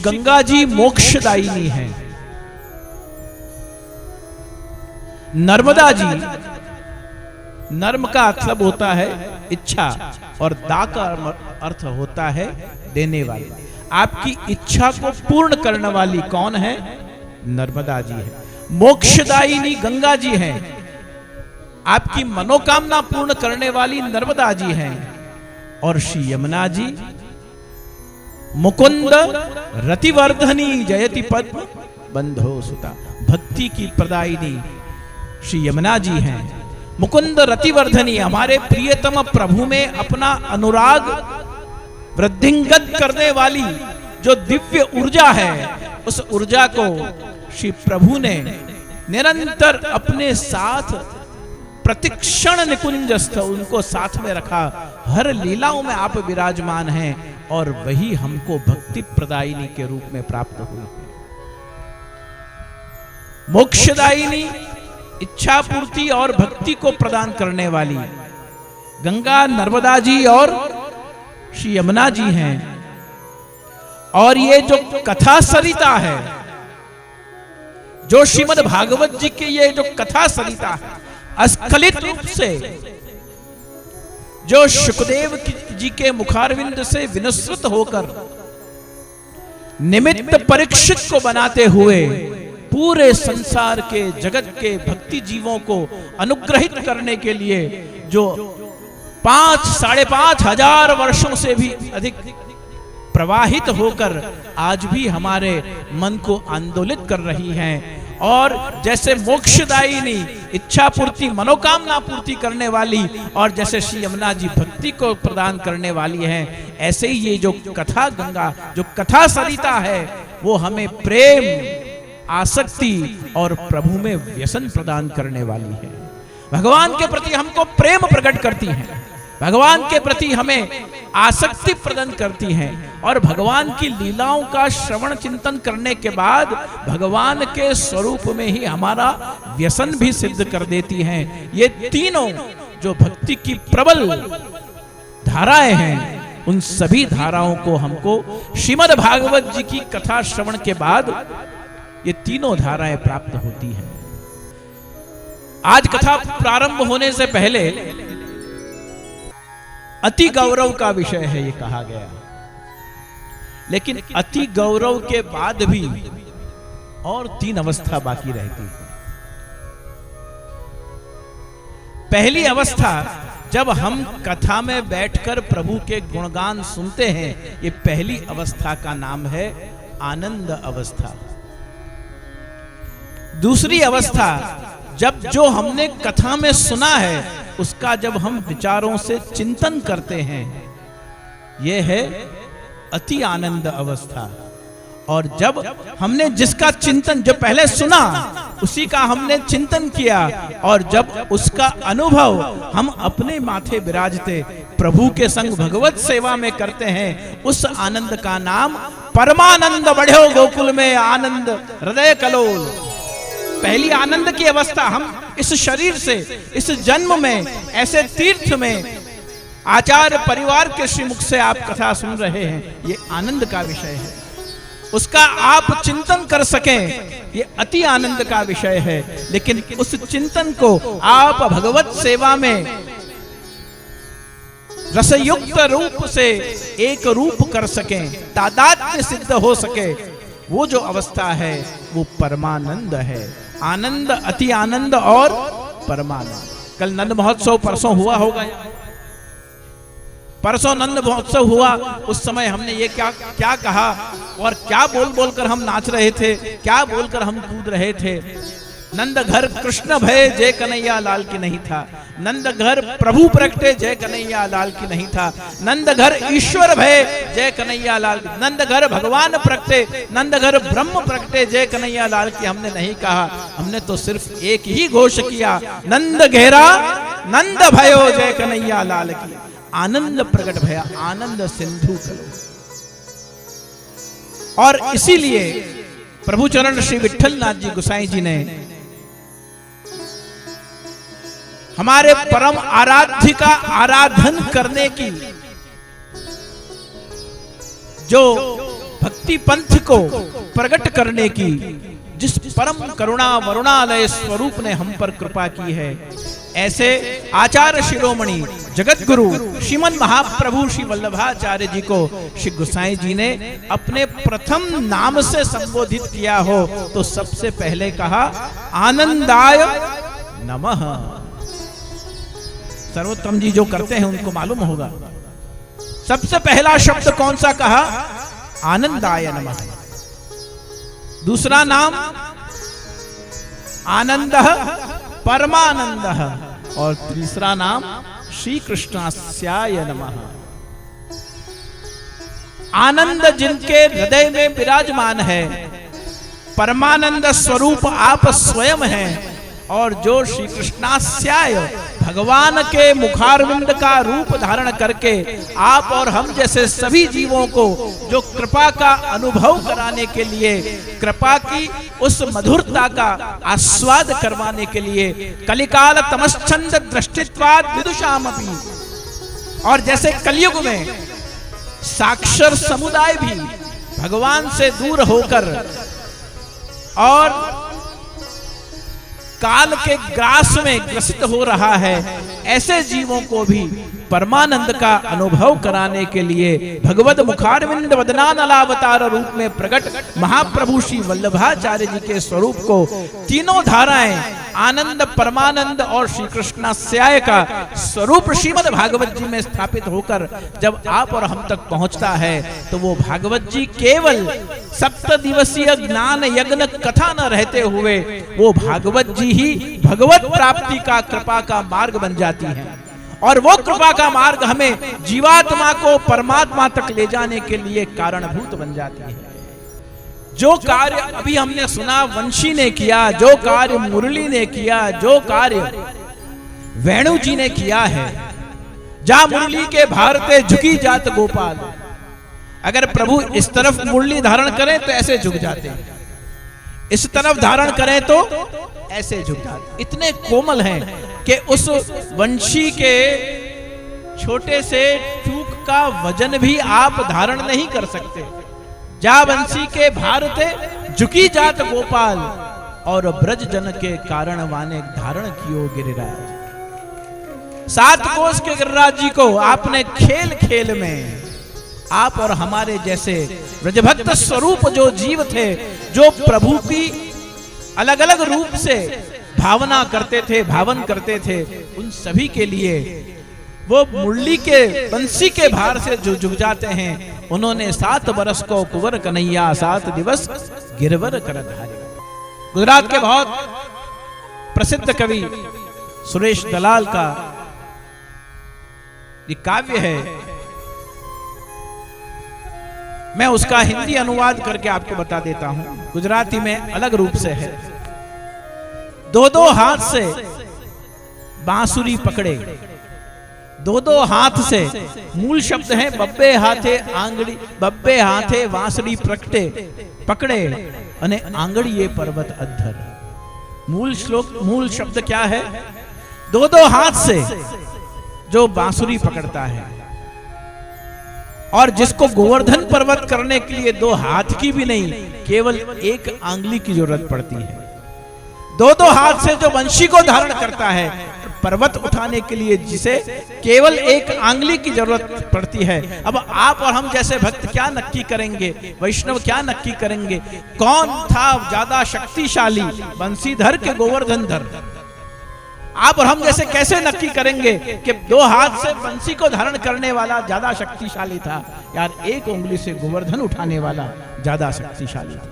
गंगा जी मोक्षदायिनी है। नर्मदा जी, नर्म का मतलब होता है इच्छा और दा का अर्थ होता है देने वाली। आपकी इच्छा को पूर्ण करने वाली कौन है? नर्मदा जी है। मोक्षदायिनी गंगा जी हैं। आपकी मनोकामना पूर्ण करने वाली नर्मदा जी हैं। और श्री यमुना जी मुकुंद रतिवर्धनी जयति पद्म बंधो सुता, भक्ति की प्रदायिनी श्री यमुना जी हैं। मुकुंद रतिवर्धनी, हमारे प्रियतम प्रभु में अपना अनुराग वृद्धिंगत करने वाली जो दिव्य ऊर्जा है, उस ऊर्जा को श्री प्रभु ने निरंतर अपने साथ प्रतिक्षण निकुंजस्थ उनको साथ में रखा। हर लीलाओं में आप विराजमान हैं और वही हमको भक्ति प्रदायिनी के रूप में प्राप्त हुई। मोक्षदायिनी, इच्छा पूर्ति और भक्ति को प्रदान करने वाली गंगा नर्मदा जी और श्री यमुना जी हैं। और ये जो कथा सरिता है, जो श्रीमद् भागवत जी की ये जो कथा सरिता है, अस्खलित रूप से जो शुकदेव जी के मुखारविंद से विनुसृत होकर निमित्त परीक्षित को बनाते हुए पूरे संसार के जगत के भक्ति जीवों को अनुग्रहित करने के लिए जो 5,500 वर्षों से भी अधिक प्रवाहित होकर आज भी हमारे मन को आंदोलित कर रही हैं। और जैसे मोक्षदायिनी इच्छा पूर्ति मनोकामना पूर्ति करने वाली और जैसे श्री यमुना जी भक्ति को प्रदान करने वाली हैं, ऐसे ही ये जो कथा गंगा, जो कथा सरिता है, वो हमें प्रेम, आसक्ति और प्रभु में व्यसन प्रदान करने वाली है। भगवान के प्रति हमको प्रेम प्रकट करती हैं, भगवान के प्रति हमें आसक्ति प्रदान करती हैं और भगवान की लीलाओं का श्रवण चिंतन करने के बाद भगवान के स्वरूप में ही हमारा व्यसन भी सिद्ध कर देती हैं। ये तीनों जो भक्ति की प्रबल धाराएं हैं, उन सभी धाराओं को हमको श्रीमद् भागवत जी की कथा श्रवण के बाद ये तीनों धाराएं प्राप्त होती हैं। आज कथा प्रारंभ होने से पहले अति गौरव का विषय है ये कहा गया, लेकिन अति गौरव के बाद भी और 3 अवस्था बाकी रहती है। पहली अवस्था, जब हम कथा में बैठकर प्रभु के गुणगान सुनते हैं, ये पहली अवस्था का नाम है आनंद अवस्था। दूसरी अवस्था, जब जो हमने कथा में सुना है उसका जब हम विचारों से चिंतन करते हैं, यह है अति आनंद अवस्था। और जब हमने जिसका चिंतन, जो पहले सुना उसी का हमने चिंतन किया और जब उसका अनुभव हम अपने माथे विराजते प्रभु के संग भगवत सेवा में करते हैं, उस आनंद का नाम परमानंद बढ़ो गोकुल में आनंद हृदय कलोल। पहली आनंद की अवस्था, हम इस शरीर से इस जन्म में ऐसे तीर्थ में आचार्य परिवार के श्रीमुख से आप कथा सुन रहे हैं, ये आनंद का विषय है। उसका आप चिंतन कर सकें, ये अति आनंद का विषय है। लेकिन उस चिंतन को आप भगवत सेवा में रसयुक्त रूप से एक रूप कर सकें, तादात्म्य सिद्ध हो सके, वो जो अवस्था है वो परमानंद है। आनंद, अति आनंद और परमानंद। कल नंद महोत्सव परसों हुआ होगा, परसों नंद महोत्सव हुआ, उस समय हमने ये क्या कहा और क्या बोल बोलकर हम नाच रहे थे, क्या बोलकर हम कूद रहे थे। नंद घर कृष्ण भय जय कन्हैया लाल की नहीं था, नंद घर प्रभु प्रगटे जय कन्हैया लाल की नहीं था, नंद घर ईश्वर भय जय कन्हैया लाल, नंद घर भगवान प्रगटे, नंद घर ब्रह्म प्रगटे जय कन्हैया लाल की हमने नहीं कहा। हमने तो सिर्फ एक ही घोष किया, नंद घेरा नंद भयो जय कन्हैया लाल की। आनंद प्रकट भया, आनंद सिंधु कलो। और इसीलिए प्रभु चरण श्री विठलनाथ जी गोसाई जी ने हमारे परम आराध्य का आराधन करने की जो भक्ति पंथ को प्रकट करने की जिस परम करुणा वरुणालय स्वरूप ने हम पर कृपा की है, ऐसे आचार्य शिरोमणि जगत गुरु श्रीमन महाप्रभु श्री वल्लभाचार्य जी को श्री गोसाई जी ने अपने प्रथम नाम से संबोधित किया हो तो सबसे पहले कहा आनंदाय नमः। सर्वोत्तम जी जो करते हैं उनको मालूम होगा, सबसे पहला शब्द कौन सा कहा? आनंदाय नमः। दूसरा नाम आनंदः परमानंदः और तीसरा नाम श्री कृष्णास्याय नमः। आनंद जिनके हृदय में विराजमान है, परमानंद स्वरूप आप स्वयं हैं, और जो श्री कृष्णास्याय भगवान के मुखारविंद का रूप धारण करके आप और हम जैसे सभी जीवों को जो कृपा का अनुभव कराने के लिए, कृपा की उस मधुरता का आस्वाद करवाने के लिए कलिकाल तमश्चंद दृष्टित्वाद विदुषामपि, और जैसे कलयुग में साक्षर समुदाय भी भगवान से दूर होकर और काल के ग्रास में ग्रसित हो रहा है, ऐसे जीवों को भी परमानंद का अनुभव कराने के लिए भगवत मुखारविंद वदनानलावतार रूप में प्रकट महाप्रभु श्री वल्लभाचार्य जी के स्वरूप को तीनों धाराएं आनंद, परमानंद और श्री कृष्णास्याय का स्वरूप श्रीमद् भागवत जी में स्थापित होकर जब आप और हम तक पहुंचता है तो वो भागवत जी केवल 7 दिवसीय ज्ञान यज्ञ कथा न रहते हुए वो भागवत जी ही भगवत प्राप्ति का कृपा का मार्ग बन जाती है, और वो कृपा का मार्ग हमें जीवात्मा को परमात्मा तक ले जाने के लिए कारणभूत बन जाती है। जो कार्य अभी हमने सुना वंशी ने किया, जो कार्य मुरली ने किया, जो कार्य वेणु जी ने किया है, जा मुरली के भारते झुकी जात गोपाल, अगर प्रभु इस तरफ मुरली धारण करें तो ऐसे झुक जाते हैं, इस तरफ धारण करें तो ऐसे झुक जाते, इतने कोमल हैं कि उस वंशी के छोटे से चूक का वजन भी आप धारण नहीं कर सकते। जा वंशी के भारते झुकी जात गोपाल, और ब्रज जन के कारण वाने धारण कियो गिरिराज। 7 कोस के गिरिराज जी को आपने खेल खेल में आप और हमारे जैसे ब्रजभक्त स्वरूप जो जीव थे, जो प्रभु की अलग अलग रूप से भावना करते थे, भावन करते थे, उन सभी के लिए वो मुरली के बंसी के भार से जो झुक जाते हैं, उन्होंने 7 बरस को कुंवर कन्हैया 7 दिवस गिरवर कर धारे। गुजरात के बहुत प्रसिद्ध कवि सुरेश दलाल का ये काव्य है, मैं उसका हिंदी अनुवाद करके आपको बता देता हूं। गुजराती में अलग रूप से है। 2-2 हाथ से बांसुरी पकड़े, 2-2 हाथ से, मूल शब्द है बब्बे हाथे आंगड़ी, बब्बे हाथे वांसड़ी प्रकटे पकड़े अने आंगड़ीए पर्वत अद्धर। मूल श्लोक, मूल शब्द क्या है? 2-2 हाथ से जो बांसुरी पकड़ता है, और जिसको गोवर्धन पर्वत करने के लिए 2 हाथ की भी नहीं, केवल 1 आंगली की जरूरत पड़ती है। 2-2 हाथ से जो वंशी को धारण करता है, पर्वत उठाने के लिए जिसे केवल 1 आंगली की जरूरत पड़ती है। अब आप और हम जैसे भक्त क्या नक्की करेंगे, वैष्णव क्या नक्की करेंगे, कौन था ज्यादा शक्तिशाली, बंसीधर के गोवर्धनधर? आप और हम जैसे कैसे नक्की करेंगे कि 2 हाथ से बंसी को धारण करने वाला ज्यादा शक्तिशाली था, यार 1 उंगली से गोवर्धन उठाने वाला ज्यादा शक्तिशाली था।